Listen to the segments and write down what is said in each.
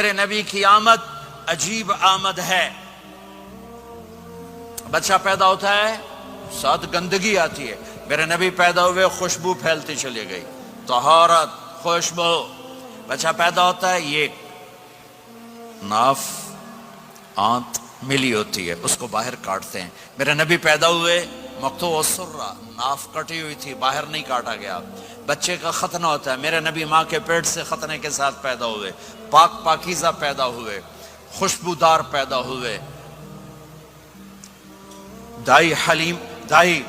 میرے نبی کی آمد عجیب آمد ہے. بچہ پیدا ہوتا ہے ساتھ گندگی آتی ہے. میرے نبی پیدا ہوئے خوشبو پھیلتی چلی گئی, طہارت, خوشبو. بچہ پیدا ہوتا ہے, یہ ناف آنت ملی ہوتی ہے, اس کو باہر کاٹتے ہیں. میرے نبی پیدا ہوئے مقطوع السرہ, ناف کٹی ہوئی تھی, باہر نہیں کاٹا گیا. بچے کا ختنہ ہوتا ہے. میرے نبی ماں کے پیٹ سے ختنے کے ساتھ پیدا ہوئے, پاک پاکیزہ پیدا ہوئے, خوشبودار پیدا ہوئے. دائی حلیم, دائی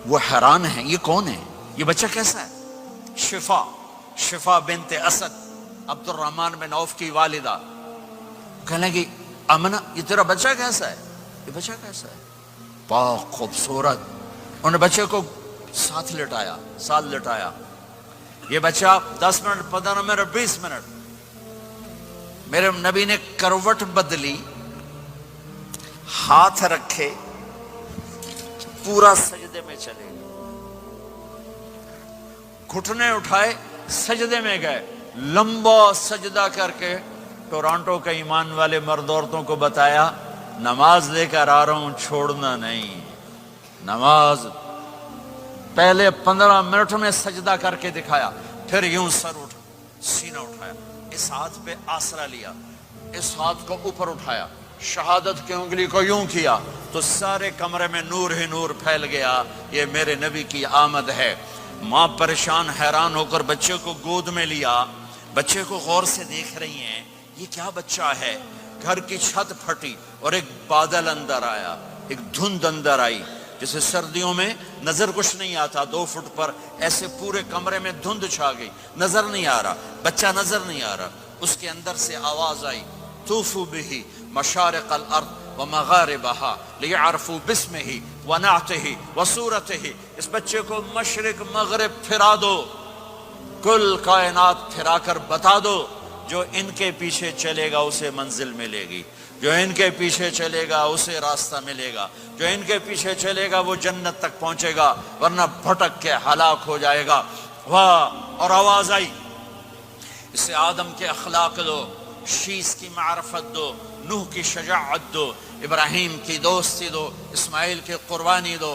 وہ حیران ہیں, یہ کون ہے, یہ بچہ کیسا ہے؟ شفا بنت اسد, عبد الرحمن بن عوف کی والدہ, کہنے لگی امنہ یہ تیرا بچہ کیسا ہے؟ یہ بچہ کیسا ہے؟ پاک, خوبصورت. انہوں نے بچے کو ساتھ لٹایا. یہ بچہ 10 منٹ, 15 منٹ, 20 منٹ. میرے نبی نے کروٹ بدلی, ہاتھ رکھے, پورا سجدے میں چلے گئے, گھٹنے اٹھائے, سجدے میں گئے. لمبا سجدہ کر کے ٹورانٹو کے ایمان والے مرد عورتوں کو بتایا, نماز لے کر آ رہا ہوں, چھوڑنا نہیں. نماز پہلے 15 منٹ میں سجدہ کر کے دکھایا, پھر یوں سینہ اٹھایا, اس ہاتھ پہ آسرا لیا, اس ہاتھ کو اوپر اٹھایا, شہادت کی انگلی کو یوں کیا, تو سارے کمرے میں نور ہی نور پھیل گیا. یہ میرے نبی کی آمد ہے. ماں پریشان حیران ہو کر بچے کو گود میں لیا, بچے کو غور سے دیکھ رہی ہیں, یہ کیا بچہ ہے. گھر کی چھت پھٹی اور ایک بادل اندر آیا, ایک دھند اندر آئی, جیسے سردیوں میں نظر کچھ نہیں آتا, 2 فٹ پر ایسے پورے کمرے میں دھند چھا گئی, نظر نہیں آ رہا, بچہ نظر نہیں آ رہا. اس کے اندر سے آواز آئی, طوفوا به مشارق الارض ومغاربها لیعرفوا باسمہ ونعتہ وصورتہ. اس بچے کو مشرق مغرب پھرا دو, کل کائنات پھرا کر بتا دو. جو ان کے پیچھے چلے گا اسے منزل ملے گی, جو ان کے پیچھے چلے گا اسے راستہ ملے گا, جو ان کے پیچھے چلے گا وہ جنت تک پہنچے گا, ورنہ بھٹک کے ہلاک ہو جائے گا. واہ. اور آواز آئی, اسے آدم کے اخلاق دو, شیس کی معرفت دو, نوح کی شجاعت دو, ابراہیم کی دوستی دو, اسماعیل کی قربانی دو,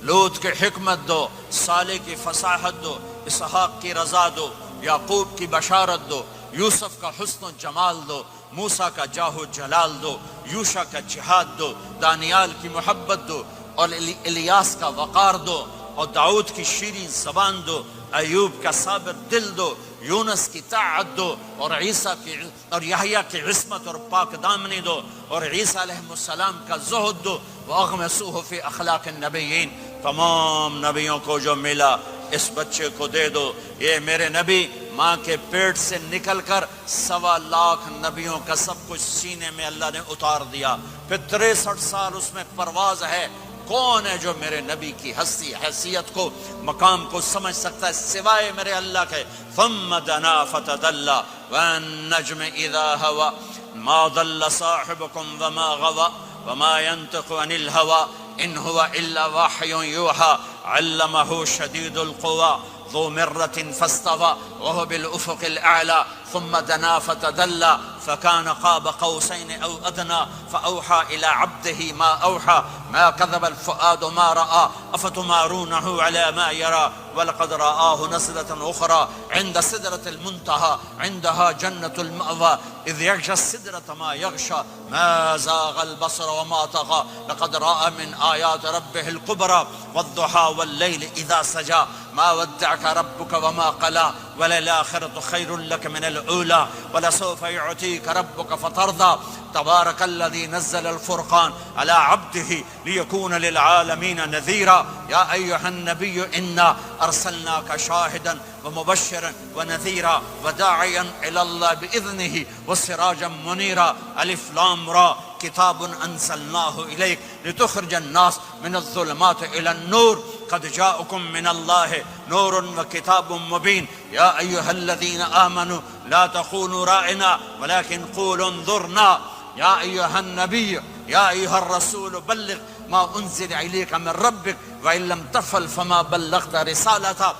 لوط کی حکمت دو, صالح کی فصاحت دو, اسحاق کی رضا دو, یعقوب کی بشارت دو, یوسف کا حسن و جمال دو, موسیٰ کا جاہ و جلال دو, یوشع کا جہاد دو, دانیال کی محبت دو, اور الیاس کا وقار دو, اور داؤد کی شیریں زبان دو, ایوب کا صابر دل دو, یونس کی طاعت دو, اور عیسیٰ کی اور یحییٰ کی عصمت اور پاک دامنی دو, اور عیسیٰ علیہ السلام کا زہد دو. وَأَغْمِسُوهُ فِي أَخْلَاقِ النَّبِيِّينَ. تمام نبیوں کو جو ملا اس بچے کو دے دو. یہ میرے نبی ماں کے پیٹ سے نکل کر 1.25 لاکھ نبیوں کا سب کچھ سینے میں اللہ نے اتار دیا. پھر 63 سال اس میں پرواز ہے. کون ہے جو میرے نبی کی ہستی حیثیت کو مقام کو سمجھ سکتا ہے سوائے میرے اللہ کے. ثم دنا فتدلى والنجم اذا هوى ما ضل صاحبكم وما غوى وما ينطق عن الهوى ان هو الا وحي يوحى علمه شديد القوى ذو مرة فاستوى وهو بالافق الاعلى ثم دنا فتدلى فكان قاب قوسين او ادنى فاوحى الى عبده ما اوحى ما كذب الفؤاد ما راى افتمارونه على ما يرى ولقد رآه نزلة اخرى عند سدرة المنتهى عندها جنة المأوى اذ يغشى السدرة ما يغشى ما زاغ البصر وما طغى لقد رأى من آيات ربه الكبرى والضحى والليل اذا سجى ما ودعك ربك وما قلى وللآخرة خير لك من الأولى ولسوف يعطيك ربك فترضى تبارك الذي نزل الفرقان على عبده ليكون للعالمين نذيرا يا أيها النبي إنا أرسلناك شاهدا ومبشرا ونذيرا وداعيا إلى الله بإذنه وسراجا منيرا ألف لام را كتاب أنزلناه إليك لتخرج الناس من الظلمات إلى النور قد جاءكم من الله نور وكتاب مبين يا أيها الذين آمنوا لا تقولوا راعنا ولكن قولوا انظرنا يا أيها النبي يا أيها الرسول بلغ ما أنزل إليك من ربك وإن لم تفعل فما بلغت رسالته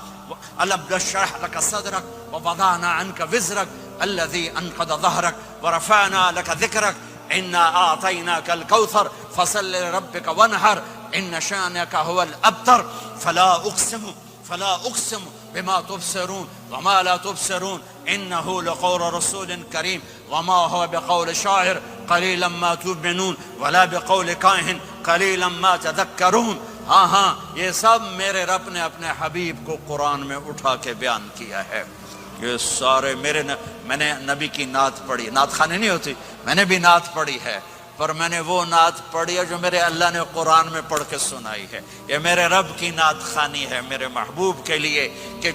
ألم نشرح لك صدرك ووضعنا عنك وزرك الذي انقض ظهرك ورفعنا لك ذكرك انا اعطيناك الكوثر فصل لربك وانحر ان شانك هو الابتر فلا اقسم بما تبصرون وما لا تبصرون انه لقول رسول كريم وما هو بقول شاعر قليلا ما تؤمنون ولا بقول کاہن قلیلا ما تذکرون. ہاں یہ سب میرے رب نے اپنے حبیب کو قرآن میں اٹھا کے بیان کیا ہے. یہ سارے میں نے نبی کی نعت پڑھی. نعت خانی نہیں ہوتی, میں نے بھی نعت پڑھی ہے, پر میں نے وہ نعت پڑھی ہے جو میرے اللہ نے قرآن میں پڑھ کے سنائی ہے. یہ میرے رب کی نعت خانی ہے میرے محبوب کے لیے, کہ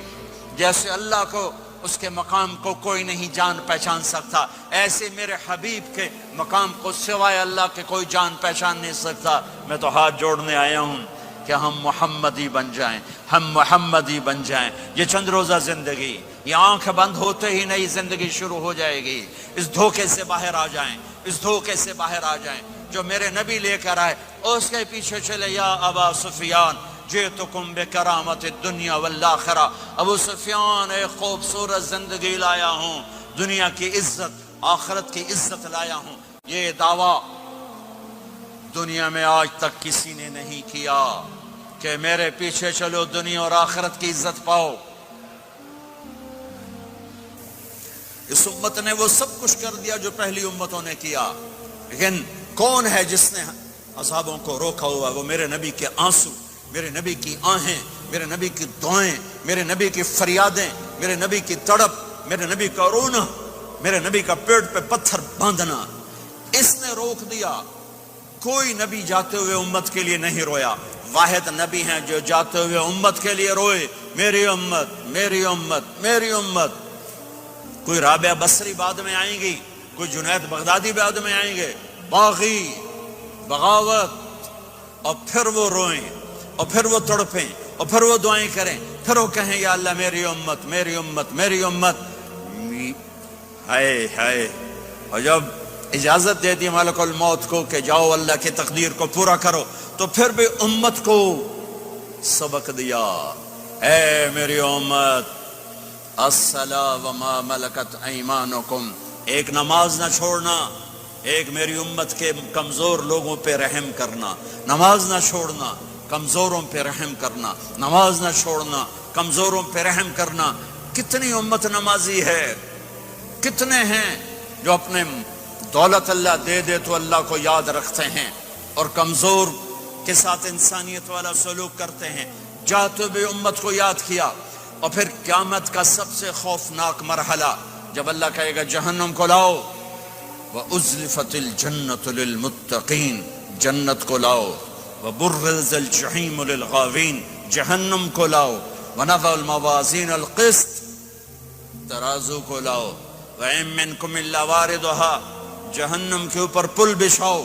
جیسے اللہ کو اس کے مقام کو کوئی نہیں جان پہچان سکتا, ایسے میرے حبیب کے مقام کو سوائے اللہ کے کوئی جان پہچان نہیں سکتا. میں تو ہاتھ جوڑنے آیا ہوں کہ ہم محمدی بن جائیں, ہم محمدی بن جائیں. یہ چند روزہ زندگی, یہ آنکھ بند ہوتے ہی نئی زندگی شروع ہو جائے گی. اس دھوکے سے باہر آ جائیں, اس دھوکے سے باہر آ جائیں جو میرے نبی لے کر آئے, اور اس کے پیچھے چلے. یا ابا سفیان جئتکم بکرامت الدنیا والآخرہ, ابو سفیان ایک خوبصورت زندگی لایا ہوں, دنیا کی عزت آخرت کی عزت لایا ہوں. یہ دعویٰ دنیا میں آج تک کسی نے نہیں کیا کہ میرے پیچھے چلو دنیا اور آخرت کی عزت پاؤ. اس امت نے وہ سب کچھ کر دیا جو پہلی امتوں نے کیا, لیکن کون ہے جس نے اصحابوں کو روکا ہوا؟ وہ میرے نبی کے آنسو, میرے نبی کی آہیں, میرے نبی کی دعائیں, میرے نبی کی فریادیں, میرے نبی کی تڑپ, میرے نبی کا رونا, میرے نبی کا پیٹ پہ پتھر باندھنا, اس نے روک دیا. کوئی نبی جاتے ہوئے امت کے لیے نہیں رویا. واحد نبی ہیں جو جاتے ہوئے امت کے لیے روئے, میری امت میری امت میری امت. کوئی رابعہ بصری بعد میں آئیں گی, کوئی جنید بغدادی بعد میں آئیں گے, باغی بغاوت, اور پھر وہ روئیں, اور پھر وہ تڑپیں, اور پھر وہ دعائیں کریں, پھر وہ کہیں یا اللہ میری امت میری امت میری امت. ہائے ہائے. اور جب اجازت دے دی ملک الموت کو کہ جاؤ اللہ کی تقدیر کو پورا کرو, تو پھر بھی امت کو سبق دیا, اے میری امت الصلاۃ وما ملکت ایمانکم, ایک نماز نہ چھوڑنا, ایک میری امت کے کمزور لوگوں پہ رحم کرنا, نماز نہ چھوڑنا, کمزوروں پہ رحم کرنا, نماز نہ چھوڑنا, کمزوروں پہ رحم کرنا. کتنی امت نمازی ہے, کتنے ہیں جو اپنے دولت اللہ دے دے تو اللہ کو یاد رکھتے ہیں اور کمزور کے ساتھ انسانیت والا سلوک کرتے ہیں. جاتے بھی امت کو یاد کیا. اور پھر قیامت کا سب سے خوفناک مرحلہ جب اللہ کہے گا جہنم کو لاؤ, وَأُزْلِفَتِ الْجَنَّةُ لِلْمُتَّقِينَ, جنت کو لاؤ, وَبُرِّزَ الْجَحِيمُ لِلْغَاوِينَ, جہنم کو لاؤ, وَنَضَعُ الْمَوَازِينَ الْقِسْطَ, ترازو کو لاؤ, وَإِن مِّنكُمْ إِلَّا وَارِدُهَا, جہنم کے اوپر پل بچھاؤ,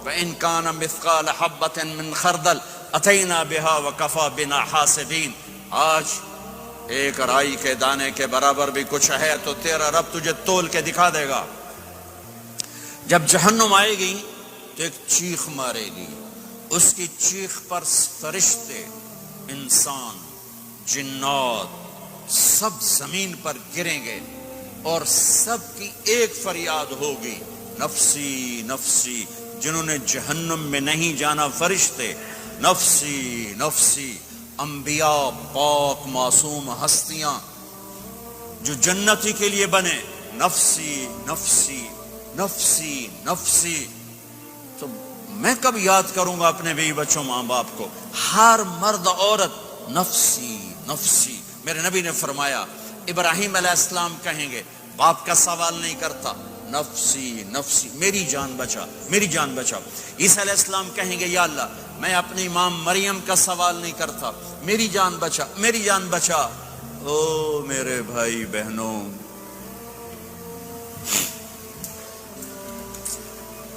وَإِن كَانَ مِثْقَالَ حَبَّةٍ مِّن خَرْدَلٍ أَتَيْنَا بِهَا وَكَفَى بِنَا حَاسِبِينَ. آج ایک رائی کے دانے کے برابر بھی کچھ ہے تو تیرا رب تجھے تول کے دکھا دے گا. جب جہنم آئے گی تو ایک چیخ مارے گی, اس کی چیخ پر فرشتے, انسان, جنات سب زمین پر گریں گے اور سب کی ایک فریاد ہوگی, نفسی نفسی. جنہوں نے جہنم میں نہیں جانا فرشتے, نفسی نفسی. انبیاء پاک معصوم ہستیاں جو جنتی کے لیے بنے, نفسی نفسی نفسی نفسی. تو میں کب یاد کروں گا اپنے بیوی بچوں ماں باپ کو؟ ہر مرد عورت نفسی نفسی. میرے نبی نے فرمایا ابراہیم علیہ السلام کہیں گے, باپ کا سوال نہیں کرتا, نفسی نفسی, میری جان بچا میری جان بچا. عیسیٰ علیہ السلام کہیں گے یا اللہ میں اپنی ماں مریم کا سوال نہیں کرتا, میری جان بچا میری جان بچا. او میرے بھائی بہنوں,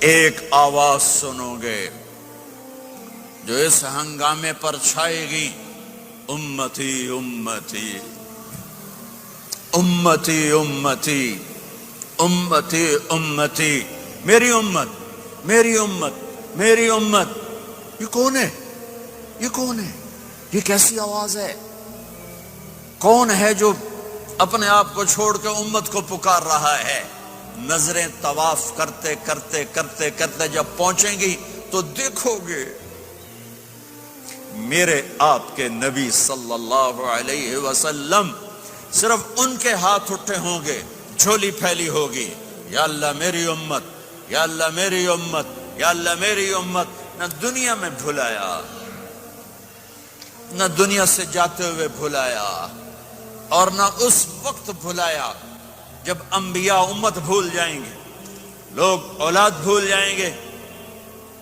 ایک آواز سنو گے جو اس ہنگامے پر چھائے گی, امتی امتی امتی امتی امتی امتی, میری امت میری امت میری امت. یہ کون ہے؟ یہ کون ہے؟ یہ کیسی آواز ہے؟ کون ہے جو اپنے آپ کو چھوڑ کے امت کو پکار رہا ہے. نظریں طواف کرتے کرتے کرتے کرتے جب پہنچیں گی تو دیکھو گے میرے آپ کے نبی صلی اللہ علیہ وسلم صرف ان کے ہاتھ اٹھے ہوں گے, جھولی پھیلی ہوگی, یا اللہ میری امت, یا اللہ میری امت, یا اللہ میری امت. نہ دنیا میں بھلایا, نہ دنیا سے جاتے ہوئے بھلایا, اور نہ اس وقت بھلایا جب انبیاء امت بھول جائیں گے, لوگ اولاد بھول جائیں گے,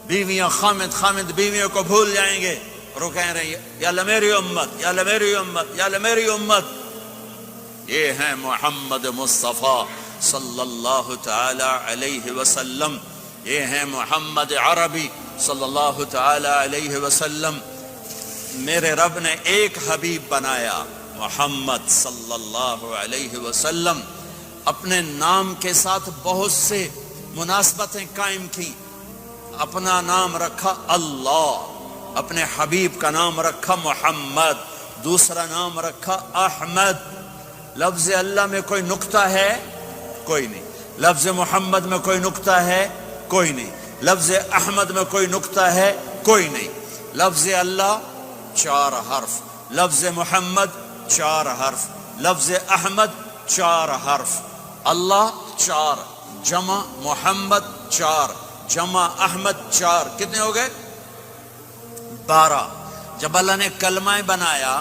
بیویاں خامد بیویوں کو بھول جائیں گے, اور وہ کہہ رہے ہیں یا اللہ میری امت, یا اللہ میری امت, یا اللہ میری امت. یہ ہیں محمد مصطفیٰ صلی اللہ تعالی علیہ وسلم, یہ ہیں محمد عربی صلی اللہ تعالی علیہ وسلم. میرے رب نے ایک حبیب بنایا, محمد صلی اللہ علیہ وسلم. اپنے نام کے ساتھ بہت سے مناسبتیں قائم کی. اپنا نام رکھا اللہ, اپنے حبیب کا نام رکھا محمد, دوسرا نام رکھا احمد. لفظ اللہ میں کوئی نقطہ ہے؟ کوئی نہیں. لفظ محمد میں کوئی نقطہ ہے؟ کوئی نہیں. لفظ احمد میں کوئی نقطہ ہے؟ کوئی نہیں. لفظ اللہ 4 حرف, لفظ محمد 4 حرف, لفظ احمد 4 حرف. اللہ 4 جمع محمد 4 جمع احمد 4, کتنے ہو گئے؟ 12. جب اللہ نے کلمہ بنایا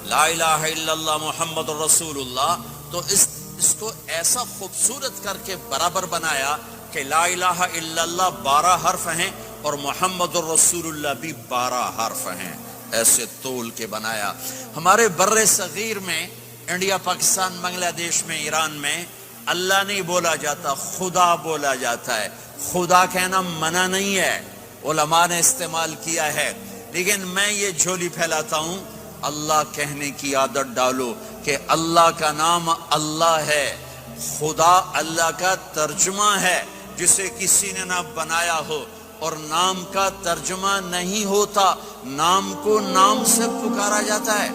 لا الہ الا اللہ محمد رسول اللہ, تو اس کو ایسا خوبصورت کر کے برابر بنایا کہ لا الہ الا اللہ 12 حرف ہیں اور محمد الرسول اللہ بھی 12 حرف ہیں. ایسے تول کے بنایا. ہمارے بر صغیر میں, انڈیا, پاکستان, بنگلہ دیش میں, ایران میں اللہ نہیں بولا جاتا, خدا بولا جاتا ہے. خدا کہنا منع نہیں ہے, علماء نے استعمال کیا ہے, لیکن میں یہ جھولی پھیلاتا ہوں, اللہ کہنے کی عادت ڈالو کہ اللہ کا نام اللہ ہے. خدا اللہ کا ترجمہ ہے جسے کسی نے نہ بنایا ہو, اور نام کا ترجمہ نہیں ہوتا, نام کو نام سے پکارا جاتا ہے.